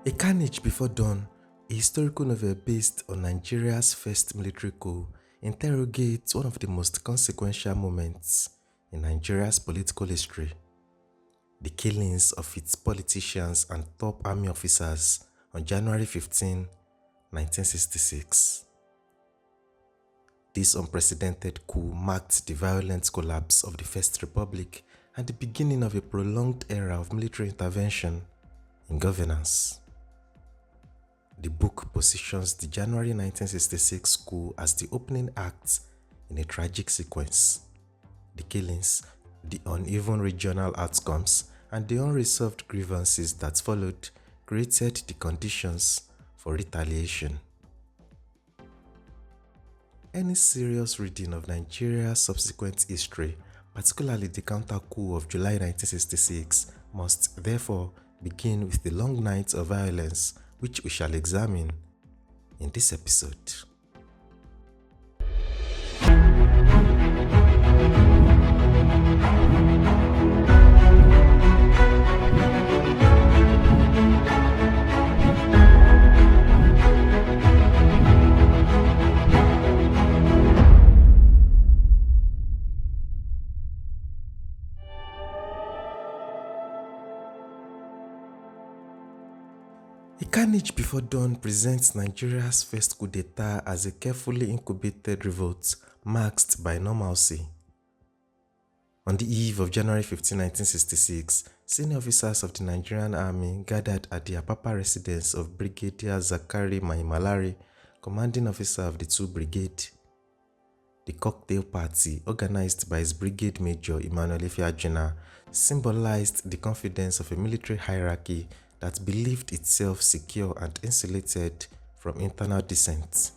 A Carnage Before Dawn, a historical novel based on Nigeria's first military coup, interrogates one of the most consequential moments in Nigeria's political history: the killings of its politicians and top army officers on January 15, 1966. This unprecedented coup marked the violent collapse of the First Republic and the beginning of a prolonged era of military intervention in governance. The book positions the January 1966 coup as the opening act in a tragic sequence. The killings, the uneven regional outcomes, and the unresolved grievances that followed created the conditions for retaliation. Any serious reading of Nigeria's subsequent history, particularly the counter-coup of July 1966, must therefore begin with the long nights of violence which we shall examine in this episode. A Carnage Before Dawn presents Nigeria's first coup d'etat as a carefully incubated revolt masked by normalcy. On the eve of January 15, 1966, senior officers of the Nigerian Army gathered at the Apapa residence of Brigadier Zakari Maimalari, commanding officer of the 2 Brigade. The cocktail party, organized by his brigade major Emmanuel Ifeajina, symbolized the confidence of a military hierarchy that believed itself secure and insulated from internal dissent.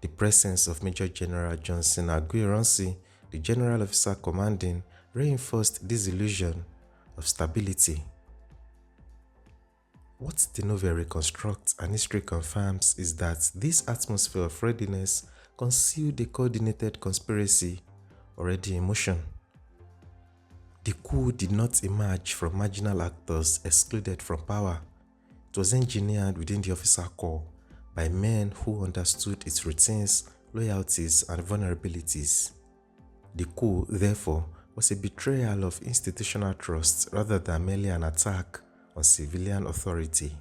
The presence of Major General Johnson Aguiyi-Ironsi, the general officer commanding, reinforced this illusion of stability. What the novel reconstructs and history confirms is that this atmosphere of readiness concealed a coordinated conspiracy already in motion. The coup did not emerge from marginal actors excluded from power. It was engineered within the officer corps by men who understood its routines, loyalties, and vulnerabilities. The coup, therefore, was a betrayal of institutional trust rather than merely an attack on civilian authority.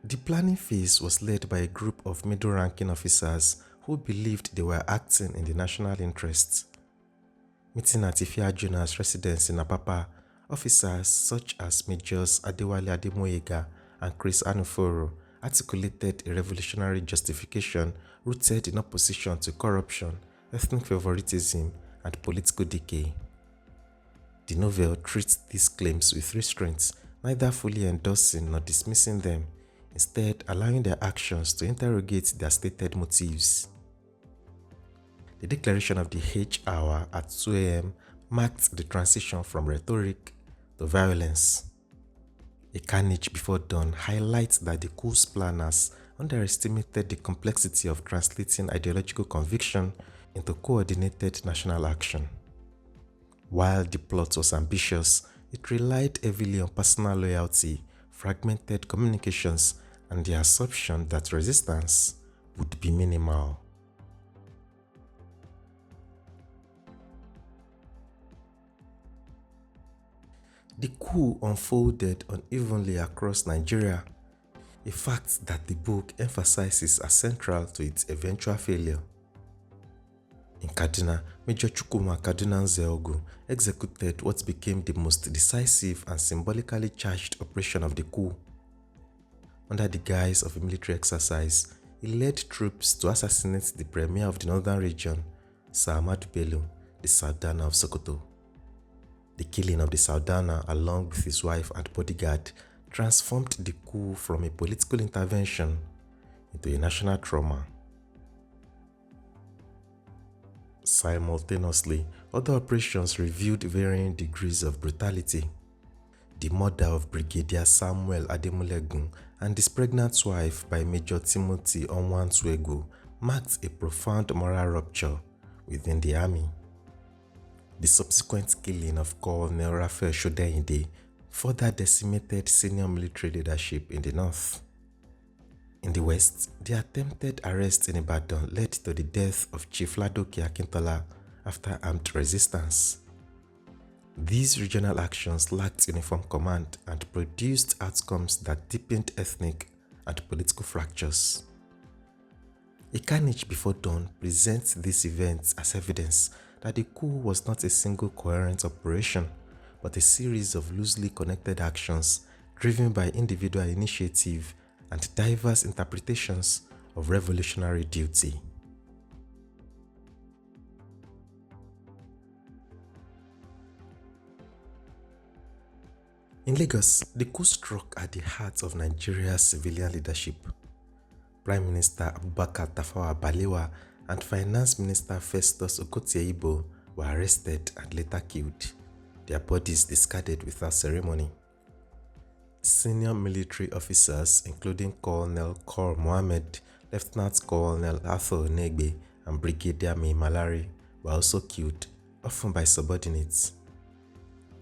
The planning phase was led by a group of middle-ranking officers who believed they were acting in the national interests. Meeting at Ifeajuna's residence in Apapa, officers such as Majors Adewale Ademoyega and Chris Anuforo articulated a revolutionary justification rooted in opposition to corruption, ethnic favoritism, and political decay. The novel treats these claims with restraint, neither fully endorsing nor dismissing them, instead allowing their actions to interrogate their stated motives. The declaration of the H hour at 2 a.m. marked the transition from rhetoric to violence. A Carnage Before Dawn highlights that the coup's planners underestimated the complexity of translating ideological conviction into coordinated national action. While the plot was ambitious, it relied heavily on personal loyalty, fragmented communications, and the assumption that resistance would be minimal. The coup unfolded unevenly across Nigeria, a fact that the book emphasizes as central to its eventual failure. In Kaduna, Major Chukwuma Kaduna Nzeogu executed what became the most decisive and symbolically charged operation of the coup. Under the guise of a military exercise, he led troops to assassinate the premier of the northern region, Sir Ahmadu Bello, the Sultana of Sokoto. The killing of the Sultana, along with his wife and bodyguard, transformed the coup from a political intervention into a national trauma. Simultaneously, other operations revealed varying degrees of brutality. The murder of Brigadier Samuel Ademulegun and his pregnant wife by Major Timothy Onwantuegu marked a profound moral rupture within the army. The subsequent killing of Colonel Raphael Shodeyinde further decimated senior military leadership in the north. In the west, the attempted arrest in Ibadan led to the death of Chief Ladoke Akintola after armed resistance. These regional actions lacked uniform command and produced outcomes that deepened ethnic and political fractures. A Carnage Before Dawn presents these events as evidence that the coup was not a single coherent operation, but a series of loosely connected actions driven by individual initiative and diverse interpretations of revolutionary duty. In Lagos, the coup struck at the heart of Nigeria's civilian leadership. Prime Minister Abubakar Tafawa Balewa and Finance Minister Festus Okotie-Ibo were arrested and later killed, their bodies discarded without ceremony. Senior military officers, including Colonel Kor Mohammed, Lieutenant Colonel Arthur Onegbe, and Brigadier Mai Malari, were also killed, often by subordinates.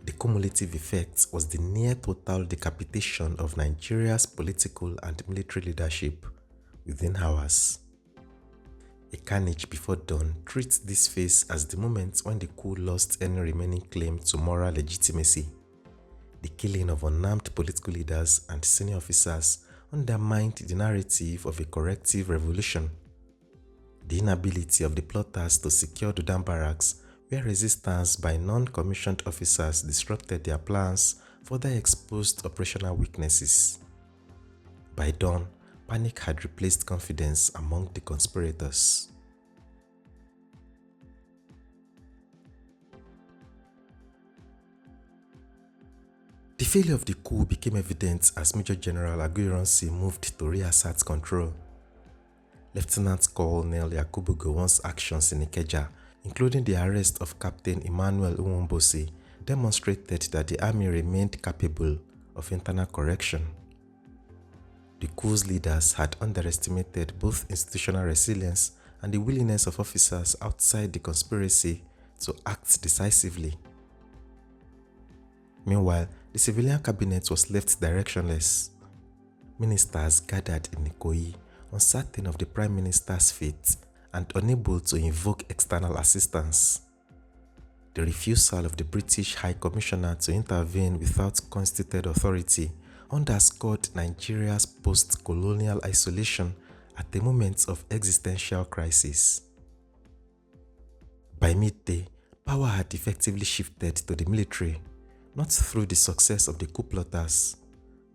The cumulative effect was the near-total decapitation of Nigeria's political and military leadership within hours. A Carnage Before Dawn treats this phase as the moment when the coup lost any remaining claim to moral legitimacy. The killing of unarmed political leaders and senior officers undermined the narrative of a corrective revolution. The inability of the plotters to secure Dudan barracks, where resistance by non-commissioned officers disrupted their plans, further exposed operational weaknesses. By dawn, panic had replaced confidence among the conspirators. The failure of the coup became evident as Major General Aguiyi-Ironsi moved to reassert control. Lieutenant Colonel Yakubu Gowon's actions in Ikeja, including the arrest of Captain Emmanuel Nwombosi, demonstrated that the army remained capable of internal correction. The coup's leaders had underestimated both institutional resilience and the willingness of officers outside the conspiracy to act decisively. Meanwhile, the civilian cabinet was left directionless. Ministers gathered in Ikoyi, uncertain of the Prime Minister's fate and unable to invoke external assistance. The refusal of the British High Commissioner to intervene without constituted authority underscored Nigeria's post-colonial isolation at a moment of existential crisis. By midday, power had effectively shifted to the military, not through the success of the coup plotters,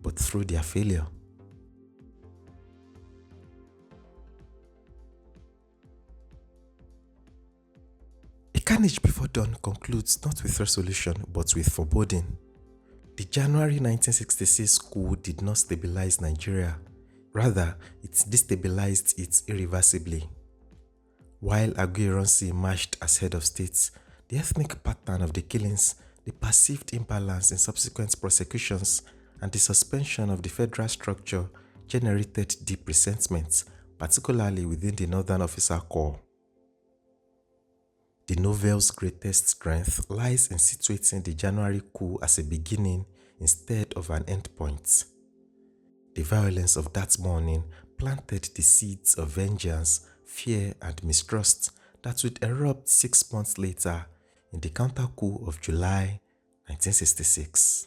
but through their failure. A Carnage Before Dawn concludes not with resolution but with foreboding. The January 1966 coup did not stabilize Nigeria, rather it destabilized it irreversibly. While Aguiyi-Ironsi emerged as head of state, the ethnic pattern of the killings, the perceived imbalance in subsequent prosecutions, and the suspension of the federal structure generated deep resentment, particularly within the Northern Officer Corps. The novel's greatest strength lies in situating the January coup as a beginning instead of an endpoint. The violence of that morning planted the seeds of vengeance, fear, and mistrust that would erupt 6 months later in the counter-coup of July 1966.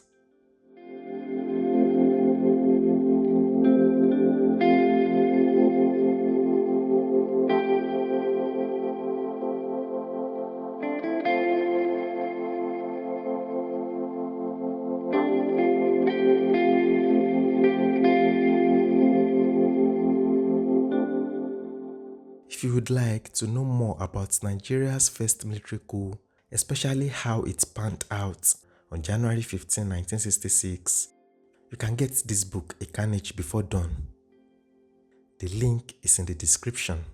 If you would like to know more about Nigeria's first military coup, especially how it panned out on January 15, 1966, you can get this book, A Carnage Before Dawn. The link is in the description.